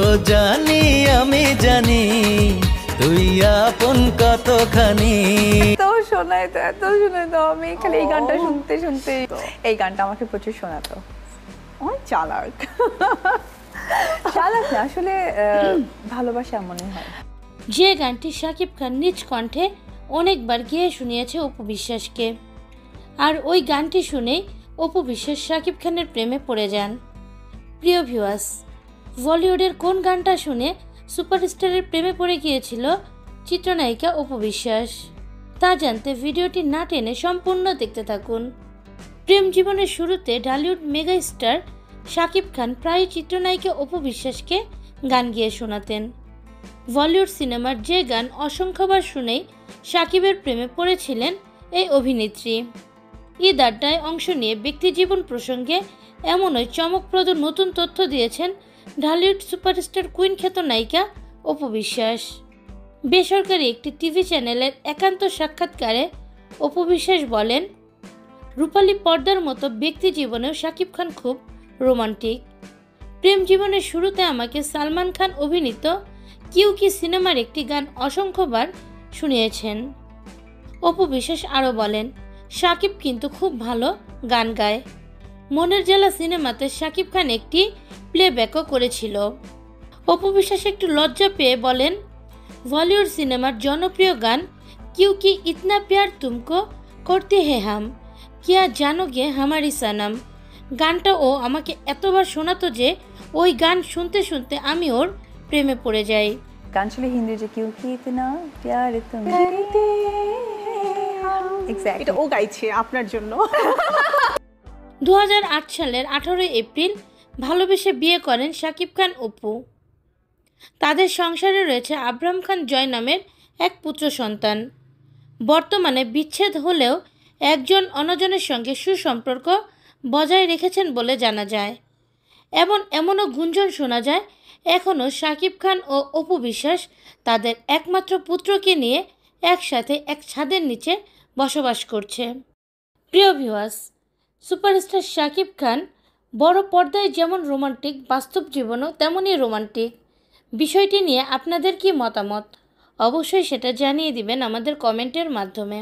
ও জানি আমি জানি তুই আপন কতখানি। তো শোনাইতো আমি খালি এই গানটা শুনতে শুনতে এই গানটা আমাকে প্রচুর শোনাতো। অনেক চালাক চালাক না আসলে ভালোবাসা মনে হয়। যে গানটি শাকিব খান নিজ কণ্ঠে অনেকবার গেয়ে শুনিয়েছে অপু বিশ্বাসকে, আর ওই গানটি শুনেই অপু বিশ্বাস শাকিব খানের প্রেমে পড়ে যান। প্রিয় ভিউয়ার্স, বলিউডের কোন গানটা শুনে সুপারস্টারের প্রেমে পড়ে গিয়েছিল চিত্রনায়িকা অপু বিশ্বাস, তা জানতে ভিডিওটি না টেনে সম্পূর্ণ দেখতে থাকুন। প্রেম জীবনের শুরুতে ঢালিউড মেগা স্টার শাকিব খান প্রায় চিত্রনায়িকা অপু বিশ্বাসকে গান গেয়ে শোনাতেন। বলিউড সিনেমার যে গান অসংখ্যবার শুনেই শাকিবের প্রেমে পড়েছিলেন এই অভিনেত্রী। ঈদ আড্ডায় অংশ নিয়ে ব্যক্তিজীবন প্রসঙ্গে এমনই চমকপ্রদ নতুন তথ্য দিয়েছেন ঢালিউড সুপারস্টার কুইন খ্যাত নায়িকা অপু বিশ্বাস। বেসরকারি একটি টিভি চ্যানেলের একান্ত সাক্ষাৎকারে অপু বিশ্বাস বলেন, রূপালী পর্দার মতো ব্যক্তি জীবনেও শাকিব খান খুব রোমান্টিক। প্রেম জীবনের শুরুতে আমাকে সালমান খান অভিনীত কিউ কি সিনেমার একটি গান অসংখ্যবার শুনিয়েছেন। অপু বিশ্বাস আরও বলেন, শাকিব কিন্তু খুব ভালো গান গায়। মনের জ্বালা সিনেমাতে শাকিব খান একটি প্লেব্যাকও করেছিল। অপু বিশ্বাস একটু লজ্জা পেয়ে বলেন, বলিউড সিনেমার জনপ্রিয় গান কিউ কি ইতনা প্যার তুমকো করতে হে হাম, কিয়া জানোগে হামারি সনম, গানটা ও আমাকে এতবার শোনাতো যে ওই গান শুনতে শুনতে আমি ওর প্রেমে পড়ে যাই। গান ছিল হিন্দি যে কিউ কি ইতনা প্যার তুম করতে এক্স্যাক্টলি এটা ও গাইছে আপনার জন্য। 2008 সালের 18 এপ্রিল ভালোবেসে বিয়ে করেন শাকিব খান অপু। তাদের সংসারে রয়েছে আব্রাহাম খান জয় নামের এক পুত্র সন্তান। বর্তমানে বিচ্ছেদ হলেও একজন অন্যজনের সঙ্গে সুসম্পর্ক বজায় রেখেছেন বলে জানা যায়। এমনও গুঞ্জন শোনা যায় এখনও শাকিব খান ও অপু বিশ্বাস তাদের একমাত্র পুত্রকে নিয়ে একসাথে এক ছাদের নিচে বসবাস করছে। প্রিয় ভিউয়ার্স, সুপারস্টার শাকিব খান বড় পর্দায় যেমন রোমান্টিক, বাস্তব জীবনেও তেমনই রোমান্টিক। বিষয়টি নিয়ে আপনাদের কি মতামত? অবশ্যই সেটা জানিয়ে দিবেন আমাদের কমেন্টের মাধ্যমে।